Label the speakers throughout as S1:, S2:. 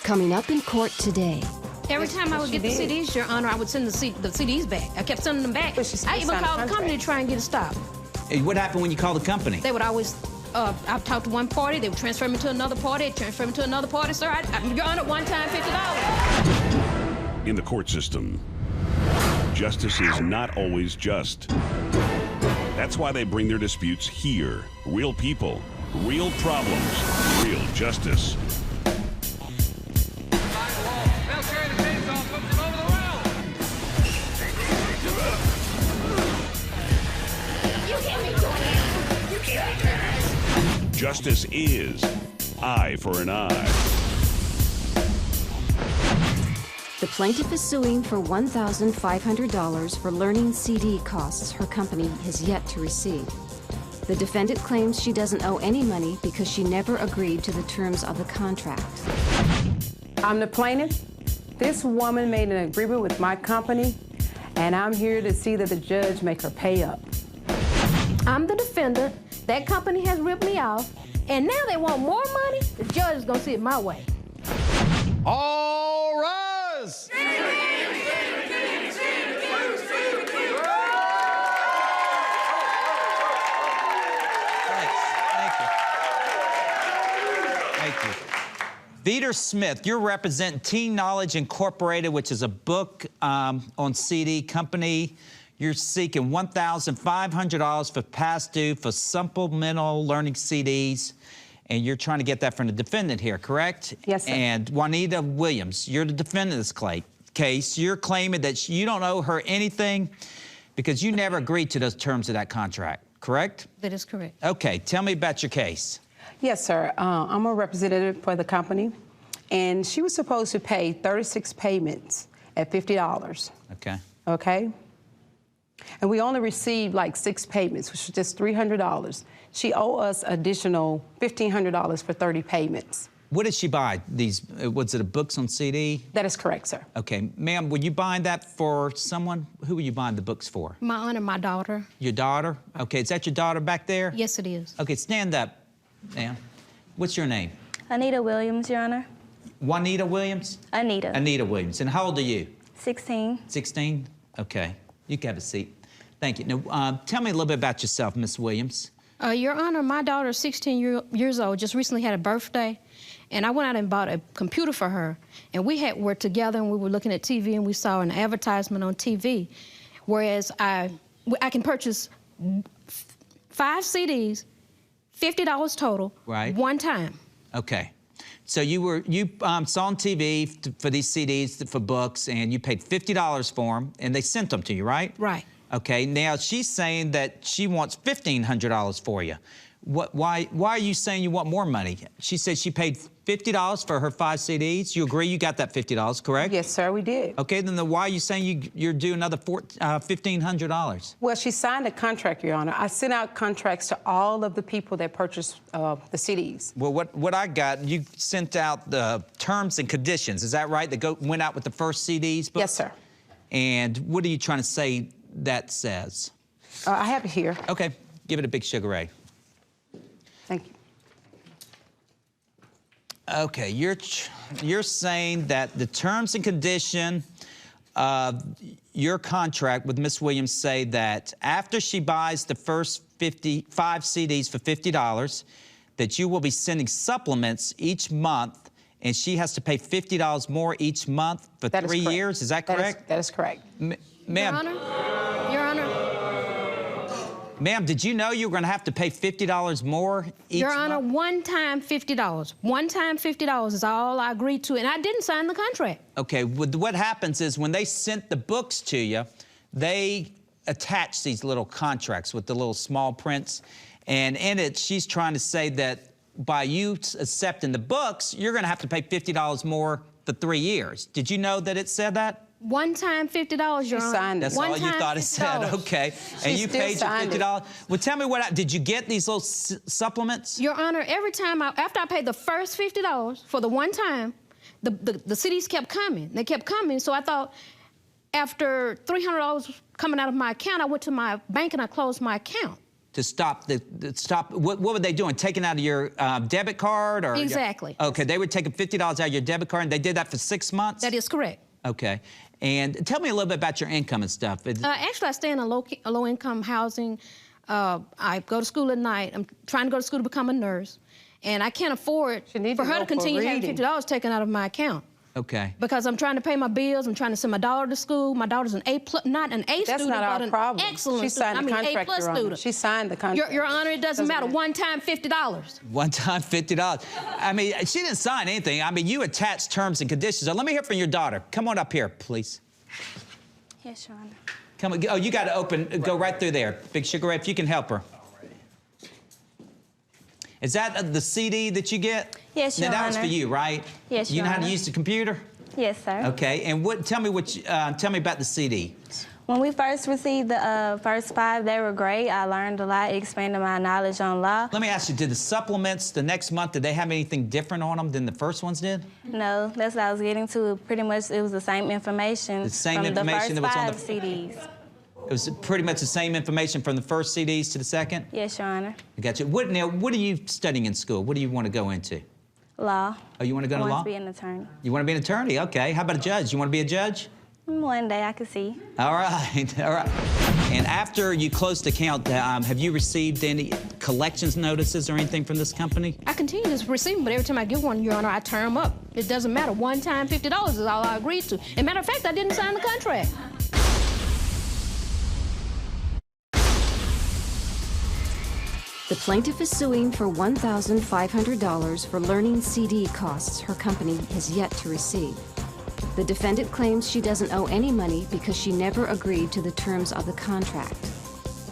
S1: Coming up in court today.
S2: Every time I would get the CDs, Your Honor, I would send the CDs back. I kept sending them back. I even called the company to try and get it stopped.
S3: Hey, what happened when you called the company?
S2: They would always, I'd talk to one party, they would transfer me to another party, transfer me to another party. Sir, Your Honor, one time, $50.
S4: In the court system, justice is not always just. That's why they bring their disputes here. Real people, real problems, real justice. Justice is eye for an eye.
S1: The plaintiff is suing for $1,500 for learning CD costs her company has yet to receive. The defendant claims she doesn't owe any money because she never agreed to the terms of the contract.
S5: I'm the plaintiff. This woman made an agreement with my company, and I'm here to see that the judge make her pay up.
S2: I'm the defendant. That company has ripped me off, and now they want more money? The judge is gonna see it my way.
S6: All rise!
S3: Thank you. Veter Smith, you're representing Teen Knowledge Incorporated, which is a book on CD company. You're seeking $1,500 for past due for supplemental learning CDs, and you're trying to get that from the defendant here, correct?
S5: Yes, sir.
S3: And Juanita Williams, you're the defendant in this case. You're claiming that you don't owe her anything because you never agreed to those terms of that contract, correct?
S2: That is correct.
S3: Okay, tell me about your case.
S5: Yes, sir. I'm a representative for the company, and she was supposed to pay 36 payments at $50.
S3: Okay.
S5: Okay? And we only received like 6 payments, which was just $300. She owed us additional $1,500 for 30 payments.
S3: What did she buy? These, was it a books on CD?
S5: That is correct, sir.
S3: Okay, ma'am, were you buying that for someone? Who were you buying the books for?
S2: My honor, my daughter.
S3: Your daughter? Okay, is that your daughter back there?
S2: Yes, it is.
S3: Okay, stand up, ma'am. What's your name?
S7: Anita Williams, Your Honor.
S3: Juanita Williams?
S7: Anita.
S3: Anita Williams. And how old are you?
S7: 16.
S3: 16? Okay, you can have a seat. Thank you. Now, tell me a little bit about yourself, Miss Williams.
S2: Your Honor, my daughter is 16 years old, just recently had a birthday, and I went out and bought a computer for her. And we were together and we were looking at TV and we saw an advertisement on TV, whereas I can purchase 5 CDs, $50 total,
S3: right,
S2: one time.
S3: Okay. So you saw on TV for these CDs for books, and you paid $50 for them, and they sent them to you, right?
S2: Right.
S3: Okay, now she's saying that she wants $1,500 for you. Why are you saying you want more money? She said she paid $50 for her 5 CDs. You agree you got that $50, correct?
S5: Yes, sir, we did.
S3: Okay, then why are you saying you're due another $1,500?
S5: Well, she signed a contract, Your Honor. I sent out contracts to all of the people that purchased the CDs.
S3: Well, what I got, you sent out the terms and conditions. Is that right? That went out with the first CDs?
S5: Yes, sir.
S3: And what are you trying to say that says?
S5: I have it here.
S3: Okay, give it a big Sugar Ray.
S5: Thank you.
S3: Okay, you're saying that the terms and condition of your contract with Miss Williams say that after she buys the first 5 CDs for $50, that you will be sending supplements each month, and she has to pay $50 more each month for 3 years. Is that correct?
S5: That is correct.
S3: Ma'am.
S2: Your Honor. Your Honor.
S3: Ma'am, did you know you were going to have to pay $50 more each
S2: Your Honor,
S3: month?
S2: one time $50. One time $50 is all I agreed to, and I didn't sign the contract.
S3: Okay, what happens is when they sent the books to you, they attach these little contracts with the little small prints, and in it, she's trying to say that by you accepting the books, you're going to have to pay $50 more for 3 years. Did you know that it said that?
S2: One time $50, Your Honor.
S5: Signed it.
S3: That's all you thought it said, okay. And you paid your $50. Well, tell me did you get these little supplements?
S2: Your Honor, every time, after I paid the first $50 for the one time, the CDs kept coming. They kept coming, so I thought after $300 coming out of my account, I went to my bank and I closed my account.
S3: To stop what were they doing? Taking out of your debit card or?
S2: Exactly.
S3: Okay, they were taking $50 out of your debit card, and they did that for 6 months?
S2: That is correct.
S3: Okay. And tell me a little bit about your income and stuff.
S2: Actually, I stay in a low-income housing. I go to school at night. I'm trying to go to school to become a nurse, and I can't afford for her to continue having $50 taken out of my account.
S3: Okay.
S2: Because I'm trying to pay my bills. I'm trying to send my daughter to school. My daughter's an not an A
S5: That's
S2: student,
S5: not
S2: but
S5: our
S2: an
S5: problem.
S2: excellent
S5: She signed
S2: student.
S5: the contract,
S2: A+
S5: Your Honor.
S2: student.
S5: She signed the contract.
S2: Your Honor, it doesn't matter. One time, $50.
S3: One time, $50. I mean, she didn't sign anything. I mean, you attached terms and conditions. So let me hear from your daughter. Come on up here, please.
S7: Yes, Your Honor.
S3: Come on. Oh, you got to go right through there. Big Sugar Ray, if you can help her. Is that the CD that you get?
S7: Yes, Your
S3: Now, that
S7: Honor.
S3: was for you, right?
S7: Yes,
S3: You
S7: Your
S3: know how to
S7: Honor.
S3: use the computer?
S7: Yes, sir.
S3: Okay. And tell me about the CD.
S7: When we first received the first 5, they were great. I learned a lot. It expanded my knowledge on law.
S3: Let me ask you, did the supplements the next month, did they have anything different on them than the first ones did?
S7: No, that's what I was getting to. Pretty much, it was the same information
S3: The same
S7: from
S3: information
S7: the
S3: that
S7: first
S3: was on
S7: 5 CDs.
S3: It was pretty much the same information from the first CDs to the second?
S7: Yes, Your Honor.
S3: I got you. Now, what are you studying in school? What do you want to go into?
S7: Law.
S3: Oh, you want to go to law?
S7: I want to be an attorney.
S3: You want to be an attorney? Okay. How about a judge? You want to be a judge?
S7: One day I could see.
S3: All right. All right. And after you closed the account, have you received any collections notices or anything from this company?
S2: I continue to receive them, but every time I get one, Your Honor, I tear them up. It doesn't matter. One time, $50 is all I agreed to. And matter of fact, I didn't sign the contract.
S1: The plaintiff is suing for $1,500 for learning CD costs her company has yet to receive. The defendant claims she doesn't owe any money because she never agreed to the terms of the contract.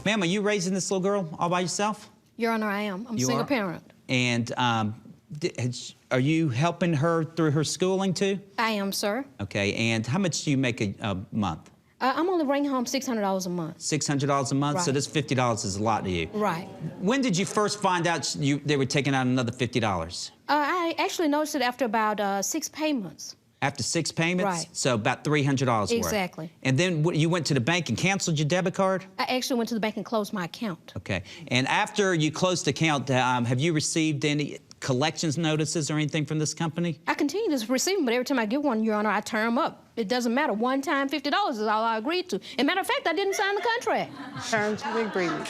S3: Ma'am, are you raising this little girl all by yourself?
S2: Your Honor, I am. I'm a
S3: You
S2: single
S3: are?
S2: parent.
S3: And are you helping her through her schooling too?
S2: I am, sir.
S3: Okay. And how much do you make a month?
S2: I'm only bringing home $600 a month.
S3: $600 a month? So
S2: Right.
S3: this $50 is a lot to you.
S2: Right.
S3: When did you first find out they were taking out another $50?
S2: I actually noticed it after about 6 payments.
S3: After 6 payments?
S2: Right.
S3: So about $300 worth.
S2: Exactly.
S3: And then you went to the bank and canceled your debit card?
S2: I actually went to the bank and closed my account.
S3: Okay. And after you closed the account, have you received any collections notices or anything from this company?
S2: I continue to receive them, but every time I get one, Your Honor, I tear them up. It doesn't matter. One time, $50 is all I agreed to. And matter of fact, I didn't sign the contract.
S5: Terms of the agreement.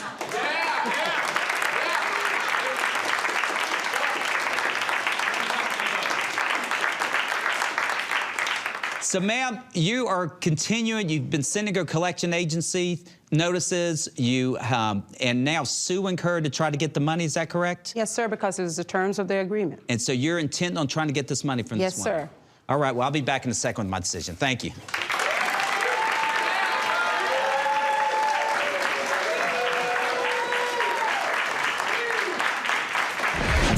S3: So, ma'am, you are continuing. You've been sending her collection agency notices. And now suing her to try to get the money. Is that correct?
S5: Yes, sir, because it was the terms of the agreement.
S3: And so you're intent on trying to get this money from this woman?
S5: Yes, sir.
S3: All right. Well, I'll be back in a second with my decision. Thank you.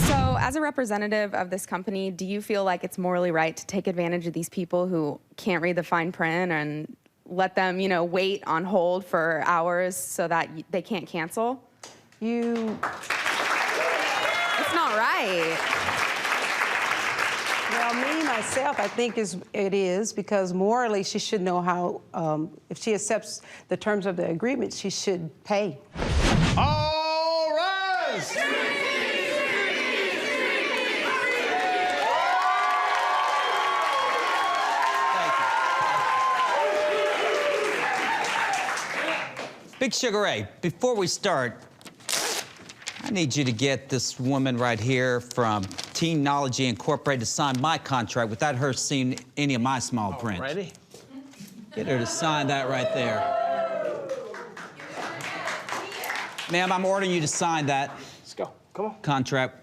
S6: So, as a representative of this company, do you feel like it's morally right to take advantage of these people who can't read the fine print and let them, wait on hold for hours so that they can't cancel?
S5: You...
S6: It's not right.
S5: Well, me, myself, I think it is, because morally she should know how, if she accepts the terms of the agreement, she should pay.
S8: All rise!
S3: Big Sugar Ray, before we start, I need you to get this woman right here from Technology Incorporated to sign my contract without her seeing any of my small print.
S8: Ready?
S3: Get her to sign that right there. Ma'am, I'm ordering you to sign that
S8: Let's go. Come on.
S3: contract.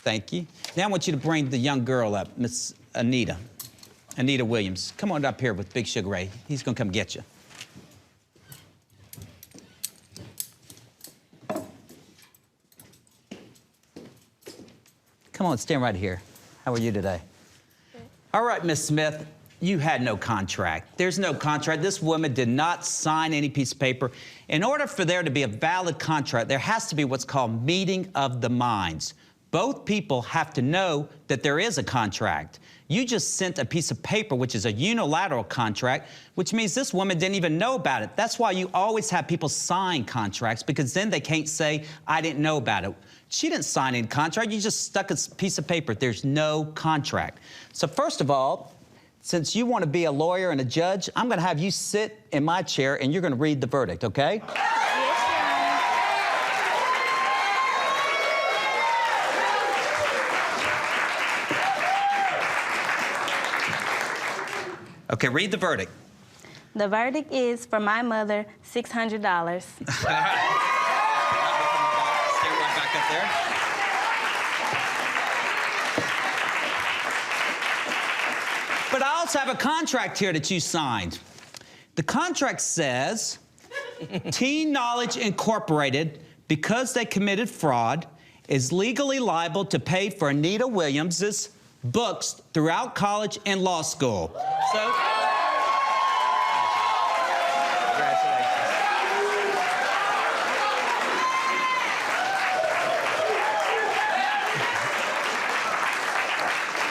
S3: Thank you. Now I want you to bring the young girl up, Miss Anita Williams. Come on up here with Big Sugar Ray. He's gonna come get you. Come on, stand right here. How are you today?
S7: Good.
S3: All right, Miss Smith, you had no contract. There's no contract. This woman did not sign any piece of paper. In order for there to be a valid contract, there has to be what's called meeting of the minds. both people have to know that there is a contract. You just sent a piece of paper, which is a unilateral contract, which means this woman didn't even know about it. That's why you always have people sign contracts, because then they can't say, I didn't know about it. She didn't sign any contract. You just stuck a piece of paper. There's no contract. So first of all, since you want to be a lawyer and a judge, I'm going to have you sit in my chair and you're going to read the verdict, okay? Okay, read the verdict.
S7: The verdict is for my mother, $600.
S3: Stay right back up there. But I also have a contract here that you signed. The contract says, Teen Knowledge Incorporated, because they committed fraud, is legally liable to pay for Anita Williams's books throughout college and law school. So, congratulations.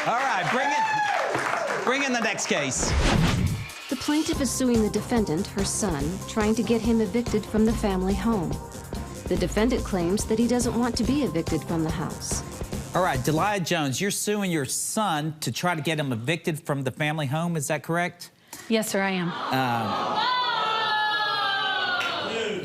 S3: All right, bring in the next case.
S1: The plaintiff is suing the defendant, her son, trying to get him evicted from the family home. The defendant claims that he doesn't want to be evicted from the house.
S3: All right, Delia Jones, you're suing your son to try to get him evicted from the family home, is that correct?
S9: Yes, sir, I am.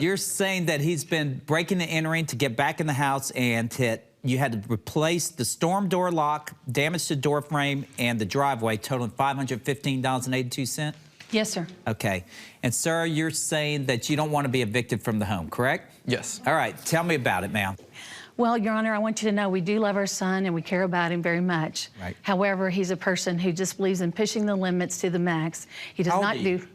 S3: You're saying that he's been breaking and entering to get back in the house, and you had to replace the storm door lock, damage the door frame, and the driveway, totaling $515.82?
S9: Yes, sir.
S3: Okay. And, sir, you're saying that you don't want to be evicted from the home, correct?
S10: Yes.
S3: All right. Tell me about it, ma'am.
S9: Well, Your Honor, I want you to know we do love our son and we care about him very much.
S3: Right.
S9: However, he's a person who just believes in pushing the limits to the max. He does not do...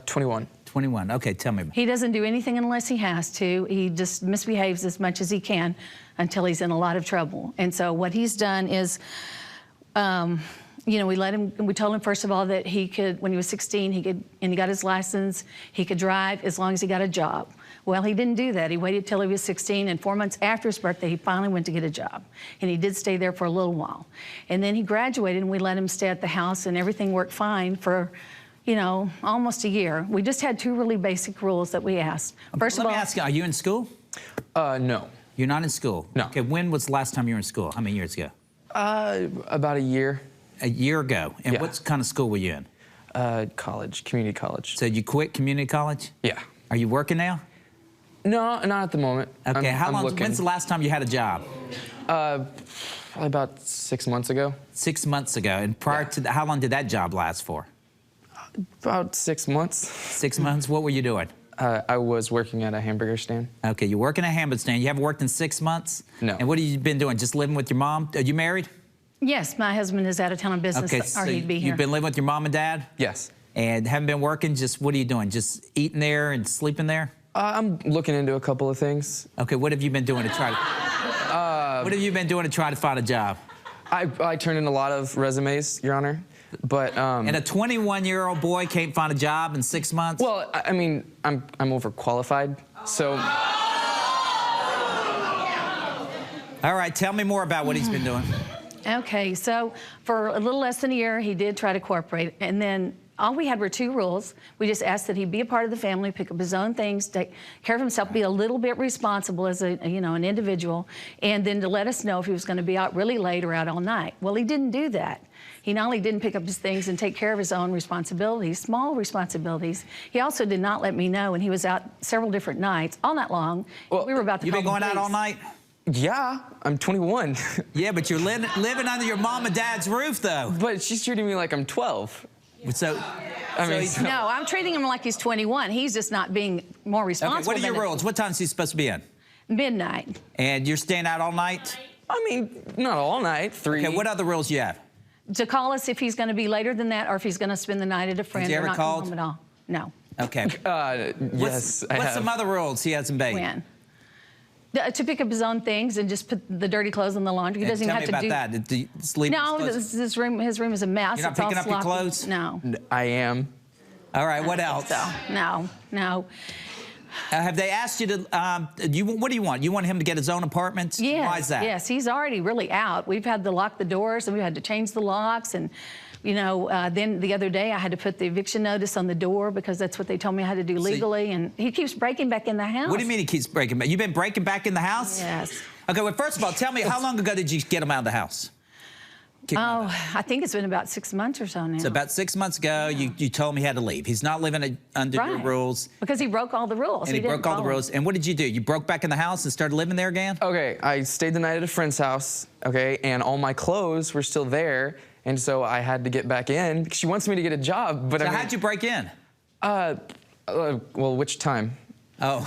S10: 21.
S3: 21. Okay, tell me.
S9: He doesn't do anything unless he has to. He just misbehaves as much as he can until he's in a lot of trouble. And so what he's done is, you know, we told him, first of all, that he could, when he was 16, and he got his license, he could drive as long as he got a job. Well, he didn't do that. He waited till he was 16, and 4 months after his birthday, he finally went to get a job. And he did stay there for a little while. And then he graduated, and we let him stay at the house, and everything worked fine for, you know, almost a year. We just had two really basic rules that we asked. First of all...
S3: Let me ask you, are you in school?
S10: No.
S3: You're not in school?
S10: No.
S3: Okay, when was the last time you were in school? How many years ago?
S10: About a year.
S3: A year ago. And
S10: Yeah.
S3: what kind of school were you in?
S10: College, community college.
S3: So you quit community college?
S10: Yeah.
S3: Are you working now?
S10: No, not at the moment.
S3: Okay,
S10: I'm looking.
S3: When's the last time you had a job?
S10: Probably about 6 months ago.
S3: 6 months ago. And prior to how long did that job last for?
S10: About 6 months.
S3: 6 months? What were you doing?
S10: I was working at a hamburger stand.
S3: Okay, you're working at a hamburger stand. You haven't worked in 6 months?
S10: No.
S3: And what have you been doing? Just living with your mom? Are you married?
S9: Yes, my husband is out of town on business,
S3: Okay,
S9: or
S3: so
S9: he'd be here.
S3: you've been living with your mom and dad?
S10: Yes.
S3: And haven't been working? Just what are you doing? Just eating there and sleeping there?
S10: I'm looking into a couple of things.
S3: Okay, what have you been doing to try to... what have you been doing to try to find a job?
S10: I turned in a lot of resumes, Your Honor, but...
S3: And a 21-year-old boy can't find a job in 6 months?
S10: Well, I mean, I'm overqualified, so...
S3: All right, tell me more about what he's been doing.
S9: Okay, so for a little less than a year, he did try to cooperate, and then all we had were two rules. We just asked that he be a part of the family, pick up his own things, take care of himself, be a little bit responsible as a, you know, an individual, and then to let us know if he was going to be out really late or out all night. Well, he didn't do that. He not only didn't pick up his things and take care of his own responsibilities, small responsibilities, he also did not let me know, and he was out several different nights, all night long.
S10: Well,
S9: we were about to
S3: You
S9: call
S3: been going
S9: the
S3: out
S9: police.
S3: all night?
S10: Yeah, I'm 21.
S3: Yeah, but you're living under your mom and dad's roof, though.
S10: But she's treating me like I'm 12.
S3: So,
S10: I mean,
S9: No, I'm treating him like he's 21. He's just not being more responsible.
S3: okay, what are your rules? What time is he supposed to be in?
S9: Midnight.
S3: And you're staying out all night?
S10: I mean, not all night, 3.
S3: Okay, what other rules you have?
S9: To call us if he's going to be later than that or if he's going to spend the night at a friend
S3: you
S9: or
S3: ever
S9: not come
S3: called?
S9: home at all. No.
S3: Okay.
S10: Yes, I
S3: What's
S10: have.
S3: some other rules he hasn't made?
S9: When? To pick up his own things and just put the dirty clothes in the laundry. He doesn't
S3: Tell
S9: even
S3: me
S9: have to
S3: about
S9: do...
S3: that. Do you sleep
S9: No,
S3: in his clothes?
S9: his room is a mess.
S3: You're not
S9: It's all
S3: picking up your
S9: sloppy.
S3: clothes?
S9: No.
S10: I am.
S3: All right, what else?
S9: So, no.
S3: Have they asked you to, what do you want? You want him to get his own apartment?
S9: Yes.
S3: Why is that?
S9: Yes, he's already really out. We've had to lock the doors, and we had to change the locks, and you know, then the other day I had to put the eviction notice on the door because that's what they told me I had to do legally, and he keeps breaking back in the house.
S3: What do you mean he keeps breaking back? You've been breaking back in the house?
S9: Yes.
S3: Okay, well, first of all, tell me, how long ago did you get him out of the house?
S9: I think it's been about 6 months or so now.
S3: So about 6 months ago, you told him he had to leave. He's not living under your rules.
S9: Because he broke all the rules.
S3: And he broke all the rules. And what did you do? You broke back in the house and started living there again?
S10: Okay, I stayed the night at a friend's house, okay, and all my clothes were still there, and so I had to get back in. She wants me to get a job, but
S3: so how'd you break in?
S10: Well, which time?
S3: Oh,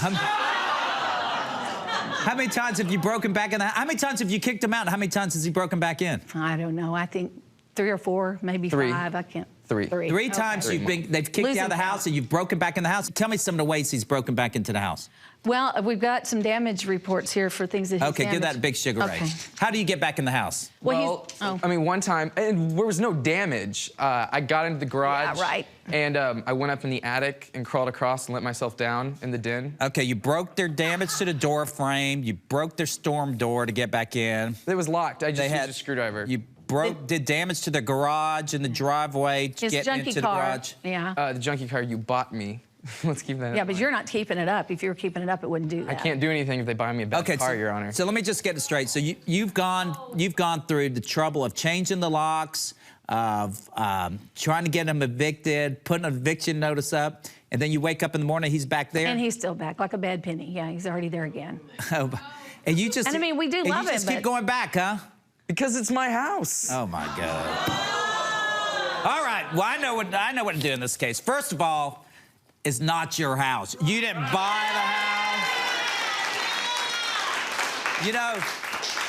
S3: how many times have you broken back in the house? How many times have you kicked him out? How many times has he broken back in?
S9: I don't know. I think 3 or 4, maybe
S10: 3.
S9: 5. I can't.
S10: Three.
S3: Three times they've kicked you out of the house and you've broken back in the house. Tell me some of the ways he's broken back into the house.
S9: Well, we've got some damage reports here for things that he's
S3: Okay, give that big Sugar Ray.
S9: Okay.
S3: How do you get back in the house?
S10: Well, I mean, one time, and there was no damage. I got into the garage.
S9: Yeah, right.
S10: And I went up in the attic and crawled across and let myself down in the den.
S3: Okay, you broke their damage to the door frame. You broke their storm door to get back in.
S10: It was locked. I just used a screwdriver.
S3: You did damage to the garage and the driveway to get into the garage.
S9: Yeah.
S10: The junkie car you bought me. Let's keep that.
S9: Yeah, but you're not keeping it up. If you were keeping it up, it wouldn't do that.
S10: I can't do anything if they buy me a bad car, Your Honor.
S3: So let me just get it straight. So you've gone through the trouble of changing the locks, of trying to get him evicted, putting an eviction notice up, and then you wake up in the morning, he's back there.
S9: And he's still back, like a bad penny. Yeah, he's already there again.
S3: And you just.
S9: And I mean, we do love it.
S3: You just keep going back, huh?
S10: Because it's my house.
S3: Oh my God. All right. Well, I know what to do in this case. First of all, it's not your house. You didn't buy the house. You know,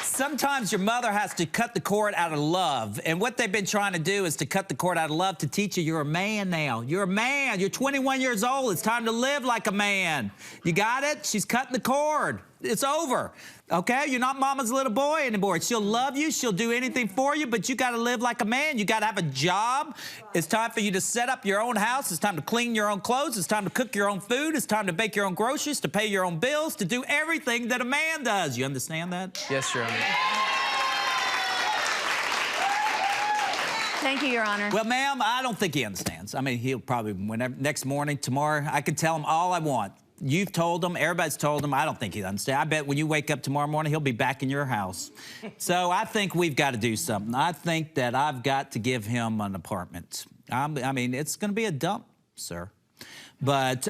S3: sometimes your mother has to cut the cord out of love. And what they've been trying to do is to cut the cord out of love to teach you you're a man now. You're a man. You're 21 years old. It's time to live like a man. You got it? She's cutting the cord. It's over. Okay? You're not mama's little boy anymore. She'll love you. She'll do anything for you, but you got to live like a man. You got to have a job. It's time for you to set up your own house. It's time to clean your own clothes. It's time to cook your own food. It's time to bake your own groceries, to pay your own bills, to do everything that a man does. You understand that?
S10: Yes, Your Honor.
S9: Thank you, Your Honor.
S3: Well, ma'am, I don't think he understands. I mean, he'll probably, whenever, next morning, tomorrow, I could tell him all I want. You've told him, everybody's told him. I don't think he'll understand. I bet when you wake up tomorrow morning, he'll be back in your house. So I think we've got to do something. I think that I've got to give him an apartment. I mean, it's going to be a dump, sir. But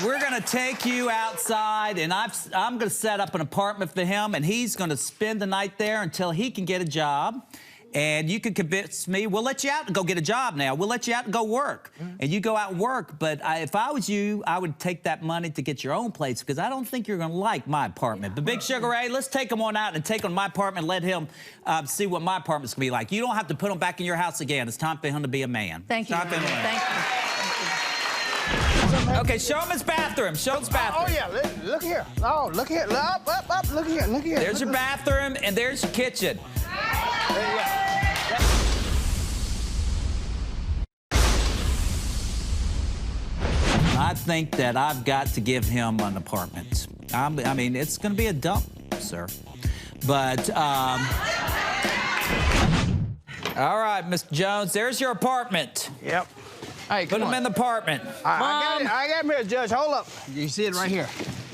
S3: we're going to take you outside, and I'm going to set up an apartment for him, and he's going to spend the night there until he can get a job. And you can convince me, we'll let you out and go get a job now. We'll let you out and go work. And you go out and work. But if I was you, I would take that money to get your own place because I don't think you're going to like my apartment. But Big Sugar Ray, let's take him on out and take him to my apartment and let him see what my apartment's going to be like. You don't have to put him back in your house again. It's time for him to be a man.
S9: Thank you. Thank you.
S3: Okay, show him his bathroom. Show him his bathroom.
S8: Oh, yeah. Look here. Oh, look here. Up. Look here. Look here.
S3: There's your bathroom, and there's your kitchen.
S8: There you go.
S3: I think that I've got to give him an apartment. I mean, it's going to be a dump, sir. But, all right, Mr. Jones, there's your apartment.
S8: Yep.
S10: Hey,
S3: Put him in the apartment.
S8: I got him here, Judge. Hold up. You see it right here.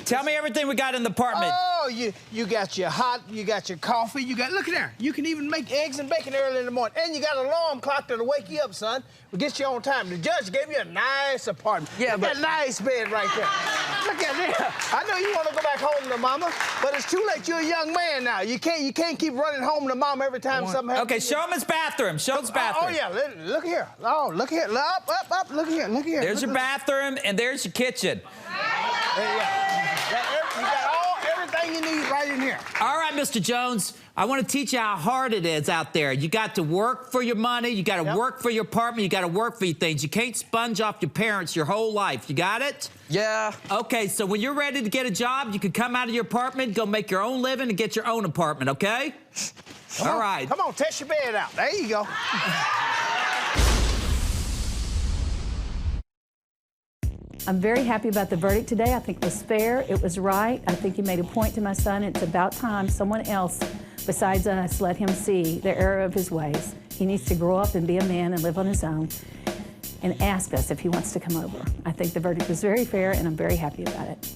S3: Tell me everything we got in the apartment.
S8: Oh, you got your hot, you got your coffee, you got, look at there. You can even make eggs and bacon early in the morning. And you got an alarm clock that'll wake you up, son. We'll get you on time. The judge gave you a nice apartment.
S10: Yeah,
S8: look at that nice bed right there. Look at there. I know you want to go back home to mama, but it's too late. You're a young man now. You can't keep running home to mama every time something happens.
S3: Okay, show him his bathroom. Show him his bathroom.
S8: Oh, yeah. Look here. Oh, look here. Up. Look here. Look here.
S3: There's your bathroom, and there's your kitchen.
S8: There you go. You got everything you need right in here.
S3: All right, Mr. Jones, I want to teach you how hard it is out there. You got to work for your money. You got to work for your apartment. You got to work for your things. You can't sponge off your parents your whole life. You got it?
S10: Yeah.
S3: Okay, so when you're ready to get a job, you can come out of your apartment, go make your own living, and get your own apartment, okay? All right.
S8: Come on, test your bed out. There you go.
S9: I'm very happy about the verdict today. I think it was fair, it was right. I think he made a point to my son. It's about time someone else besides us let him see the error of his ways. He needs to grow up and be a man and live on his own and ask us if he wants to come over. I think the verdict was very fair, and I'm very happy about it.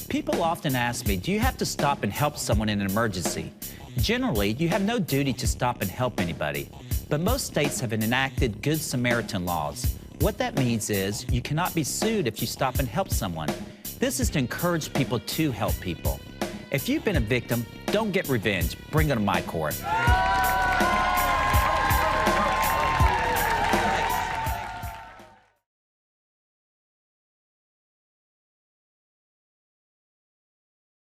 S3: People often ask me, do you have to stop and help someone in an emergency? Generally, you have no duty to stop and help anybody, but most states have enacted Good Samaritan laws. What that means is you cannot be sued if you stop and help someone. This is to encourage people to help people. If you've been a victim, don't get revenge. Bring it to my court.